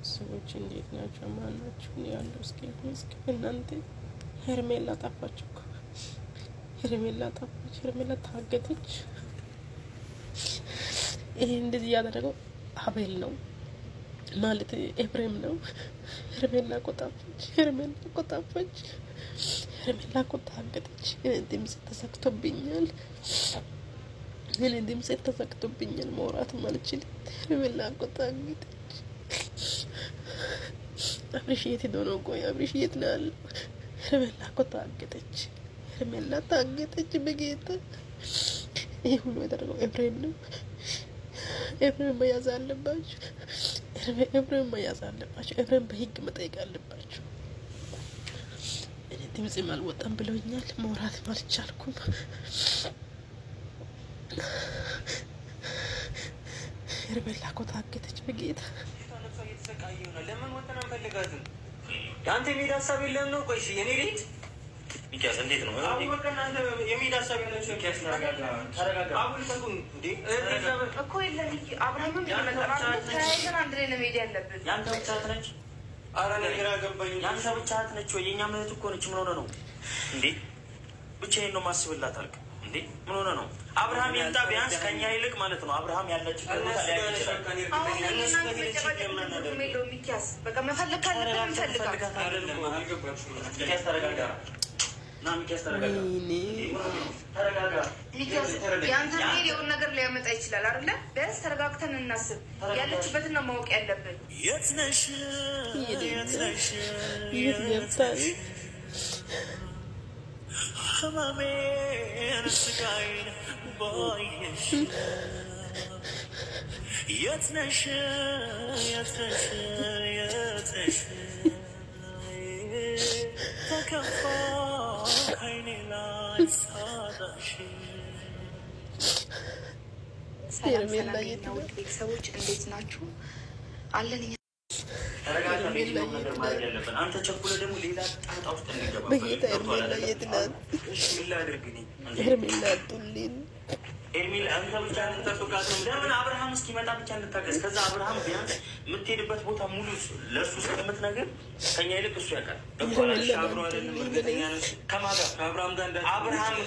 ሰዎች እንዴት ናቸው? ማን ናቸው? ያለው እስኪ እናንተ ሄርሜላ ጠፋች እኮ ሄርሜላ ጠፋች። ሄርሜላ ታገተች። ይሄ እንደዚህ ያደረገው አቤል ነው ማለት ኤፍሬም ነው። ሄርሜላ እኮ ጠፋች። ሄርሜላ እኮ ጠፋች። ሄርሜላ እኮ ታገተች። ድምጽ ተዘግቶብኛል። እኔ ድምጽ ተዘግቶብኛል። ማውራት ማልችል። ሄርሜላ እኮ ታገተች። አብርሽ የት ሄዶ ነው? ቆይ አብርሽ የት ነው ያለው? ሄርሜላ እኮ ታገተች። ሄርሜላ ታገተች። በጌታ ይሄ ሁሉ ያደረገው ኤፍሬም ነው። ኤፍሬም መያዝ አለባቸው። ኤፍሬም መያዝ አለባቸው። ኤፍሬም በህግ መጠየቅ አለባቸው። እኔ ድምጽም አልወጣም ብለውኛል። ማውራት አልቻልኩም። ሄርሜላ እኮ ታገተች። በጌታ ለምን ወጥተን አንፈልጋትም? የአንተ የሚሄድ ሀሳብ የለም ነው? ቆይ የኔ ልጅ ሚኪያስ እንዴት ነው? በቃ እናንተ የሚሄድ ሀሳብ የላችሁ። ሚኪያስ ተረጋጋ። አሁን ተቁም እንዴ እኮ የለም። አብርሃምም ተያይዘን አንድ ላይ ነው መሄድ ያለብን። የአንተ ብቻ ነች? ኧረ እኔ ግራ ገባኝ። የአንተ ብቻ ነች ወይ? የእኛ እህት እኮ ነች። ምን ሆነ ነው እንዴ? ብቻዬን ነው ማስብላት አልክ እንዴ? ምን ሆነ ነው? አብርሃም ይምጣ ቢያንስ ከኛ ይልቅ ማለት ነው። አብርሃም ያለችው ቦታ ላይ ይችላል። ሚኪያስ በቃ መፈልግ ካለብን እንፈልጋት። አይደለም አልገባችሁም? ሚኪያስ ተረጋጋ። ና ሚኪያስ ተረጋጋ። ተረጋጋ ሚኪያስ። ያንተ የሆነ ነገር ሊያመጣ ይችላል አይደለ? ቢያንስ ተረጋግተን እናስብ። ያለችበትን ነው ማወቅ ያለብን። የት ነሽ? የት ነሽ? የት ገብታሽ? ህመሜን ስቃይን ባየሽ የት ነሽ? የት ነሽ? የት ነሽ? ተከፋ ከዓይኔ ላይ ሳጣሽ። ሰላም ሰላም የኛ ውድ ቤተሰቦች እንዴት ናችሁ? አለን አንተ ቸኩለህ ደግሞ ሌላ ጣጣ ውስጥ እንገባ። ኤርሚል አንተ ብቻ እንጠብቃት ነው። ለምን አብርሃም እስኪመጣ ብቻ እንታገዝ። ከዛ አብርሃም ቢያንስ የምትሄድበት ቦታ ሙሉ ለእሱ እስከምትነግር ከኛ ይልቅ እሱ ያውቃል። አብሮ አይደለም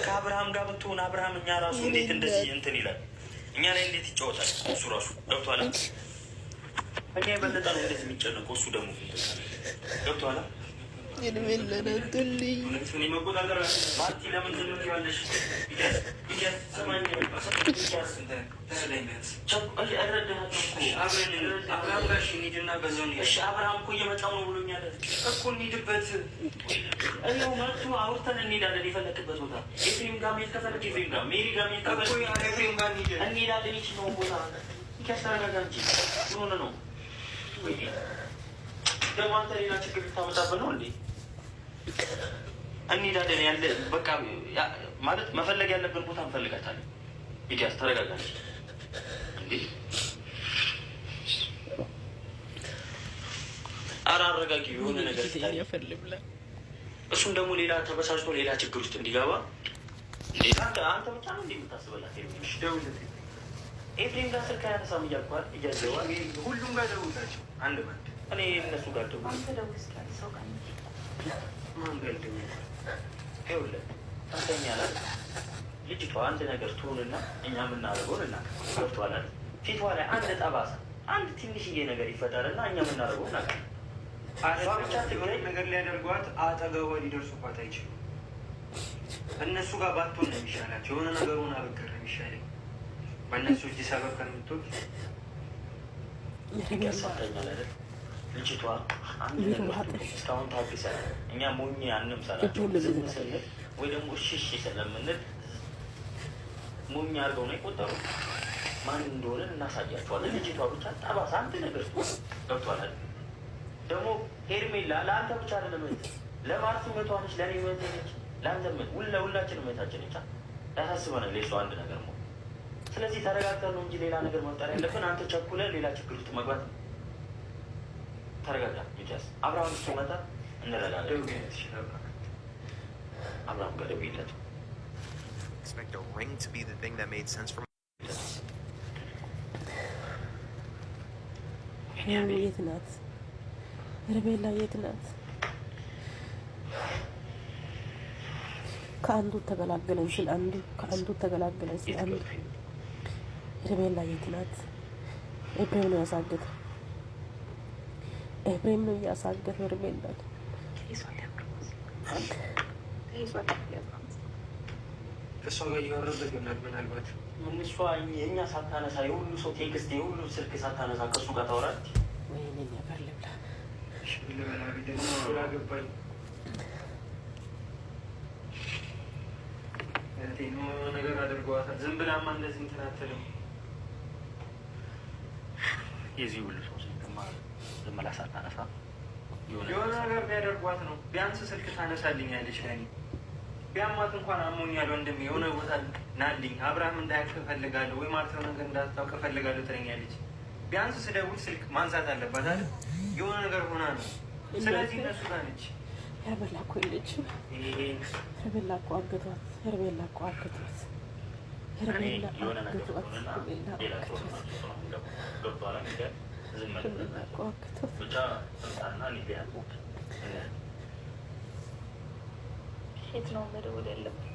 ከአብርሃም ጋር ብትሆን አብርሃም እኛ ራሱ እንዴት እንደዚህ እንትን ይላል፣ እኛ ላይ እንዴት ይጫወታል። እሱ ራሱ ገብቶሃል። እኛ የበለጠ ነው እንደዚህ የሚጨነቀው። እሱ ደግሞ ገብቶሃል። የለለቱልኝ መቆጣጠር ማርቲ ለምን ዝም ትያለሽ? አብርሃም እኮ እየመጣ ነው ብሎኛል እኮ እንሂድበት። እኔው መጡ አውርተን እንሄዳለን የፈለክበት ቦታ። ኤፍሬም ጋር መሄድ ከፈለክ ኤፍሬም ጋር፣ ሜሪ ጋር መሄድ ከፈለክ ኤፍሬም ጋር እንሄዳለን። የትኛውን ቦታ ተረጋጋ እንጂ ምን ሆነህ ነው? ደግሞ አንተ ሌላ ችግር ልታመጣብህ ነው እንዴ? እንሄዳለን ያለ በቃ ማለት መፈለግ ያለብን ቦታ እንፈልጋታለን። ሚኪያስ ተረጋጋች እንዴ! ኧረ አረጋጊ። የሆነ ነገር እሱም ደግሞ ሌላ ተበሳጭቶ ሌላ ችግር ውስጥ እንዲገባ እንዴ! አንተ ብቻ ነው እንዴ የምታስበላት? ኤፍሬም ጋር ስልክ አያነሳም እያልኳል እያዘዋል። ሁሉም ጋር ደውላቸው አንድ ባንድ። እኔ እነሱ ጋር ደውል ሰው ጋር ማንገልድ ይኸውልህ አንተኛ ላይ ልጅቷ አንድ ነገር ትሆንና እኛ የምናደርገውን እናውቃለን። ገብቶሃል አይደል? ፊቷ ላይ አንድ ጠባሳ አንድ ትንሽዬ ነገር ይፈጠርና እኛ የምናደርገውን እናውቃለን። ብቻ ትግረኝ ነገር ሊያደርጓት አጠገቧ ሊደርሱባት አይችሉም። እነሱ ጋር ባትሆን ነው የሚሻላቸው። የሆነ ነገሩን አበገር ነው የሚሻለኝ። በእነሱ እጅ ሰበብ ከምትወቅ ያሳተኛል አይደል? ልጅቷ አንድ ነገር እስካሁን ታግሰናል። እኛ ሞኝ አንምሰላቸው። ዝም ስንል ወይ ደግሞ እሺ ስለምንል ሞኝ አድርገው ነው የቆጠሩ። ማን እንደሆነ እናሳያቸዋለን። ልጅቷ ብቻ ጠባሳ አንድ ነገር ገብቷል አይደል? ደግሞ ሄርሜላ ለአንተ ብቻ አይደለም ለማርቱ መቷ ነች፣ ለእኔ መት ነች፣ ለአንተ መት ሁላችንም መታችን ነች። ያሳስበናል የእሱ አንድ ነገር ነው። ስለዚህ ተረጋግተን ነው እንጂ ሌላ ነገር መፍጠር ያለብን። አንተ ቸኩለህ ሌላ ችግር ውስጥ መግባት ነው። ተረጋጋ ሚኪያስ። አብርሃም ሲመጣ እንረጋጋ። አብርሃም ጋር ደውይለት። Expect a ring to be the thing that made sense for me. የት ናት? ሄርሜላ የት ናት? ከአንዱ ተገላገለን ሲል አንዱ ከአንዱ ተገላገለን ሲል አንዱ። ሄርሜላ የት ናት? ኤፍሬም ነው ያሳገተው። ኤፍሬም ነው እያሳገተው ሄርሜላን። እሷ ጋር እያወረበት ይሆናል ምናልባት። እሷ የእኛ ሳታነሳ የሁሉ ሰው ቴክስት የሁሉ ስልክ ሳታነሳ ከእሱ ጋር ታወራለች። ወይኔ ነበር ልብላ ገባኝ። ነገር አድርገዋታል። ዝም ብላማ እንደዚህ እንትን አትልም። የዚህ ሁሉ ሰው ስልክማ ዝም ብላ ሳታነሳ የሆነ ነገር ቢያደርጓት ነው። ቢያንስ ስልክ ታነሳልኛለች ለእኔ። ቢያማት እንኳን አሞኛል ወንድሜ የሆነ ቦታ ናልኝ፣ አብርሃም እንዳያውቅ እፈልጋለሁ ወይ ማርተው ነገር እንዳታውቅ እፈልጋለሁ ትለኛለች። ቢያንስ ስደውል ስልክ ማንሳት አለባት አይደል? የሆነ ነገር ሆና ነው። ስለዚህ እነሱ ጋር ነች። ሄርሜላ እኮ የለችም። ሄርሜላ እኮ አገቷት። ሄርሜላ እኮ አገቷት። ሄርሜላ አገቷት። የት ነው መደወል ያለብን?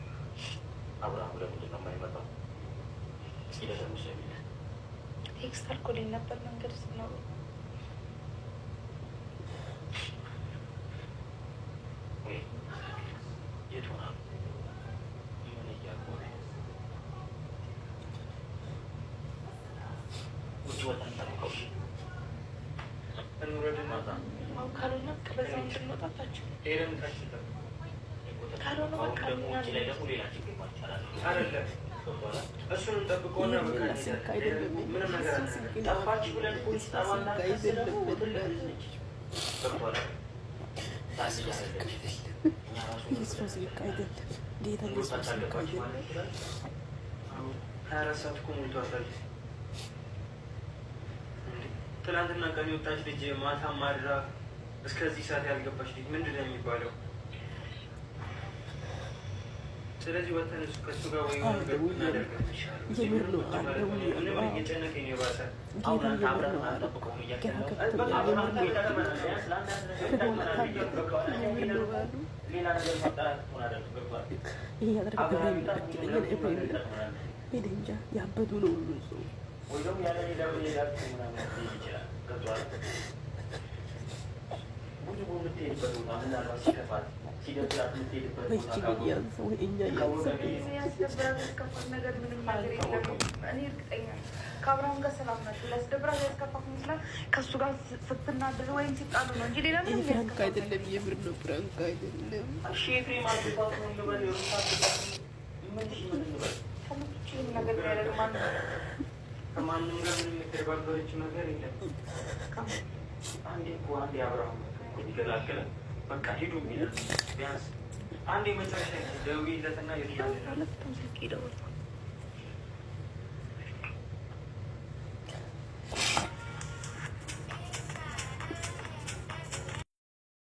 አብርሃም ለምንድን ነው የማይመጣው? ቴክስት አልኮልኝ ነበር መንገድ ነው። የት ሆና ምን እያልኩ ውጭ ወጣን ጠብቀው እንውረድና ካልሆነ በዛ እንድንወጣታቸው ሄደን ታችን ካልሆነ በቃ ላይ ደግሞ ሌላ ችግር ማቻላል አይደለም። እሱንም ጠብቀውና በቃ ምንም ነገር ጠፋች ብለን ፖሊስ ጣባና ኢየሱስ ልክ አይደለም። ጌታ ኢየሱስ ልክ አይደለም። 24 ሰዓት እኮ ሞልቷታል። ትናንትና ቀን የወጣች ልጅ ማታ ማድራ እስከዚህ ሰዓት ያልገባች ልጅ ምንድን ነው የሚባለው? ስለዚህ ወተን እሱ ከእሱ ጋር ወይ ነገር እናደርጋለን። የምር ነው አለው። ምንም እየጨነቀኝ ነው የባሰ። ይሄ ያደረገ እንጃ ያበዱ ነው ሁሉ ሰው ከአብርሃም ጋር ሰላም ናቸው። ሊያስደብራት ያስከፋት ይመስላል። ከእሱ ጋር ስትናደድ ወይም ሲጣሉ ነው እንጂ ሌላ ምንም ፍራንክ አይደለም። የምር ነው ፍራንክ አይደለም። ነገር ያደርግ ከማንም ጋር ምንም የተደባበረችው ነገር የለም። አንዴ እኮ አንዴ አብርሃም ይገላገላል። በቃ ሂዱ የሚል ቢያንስ አንዴ መጨረሻ ደውዬለትና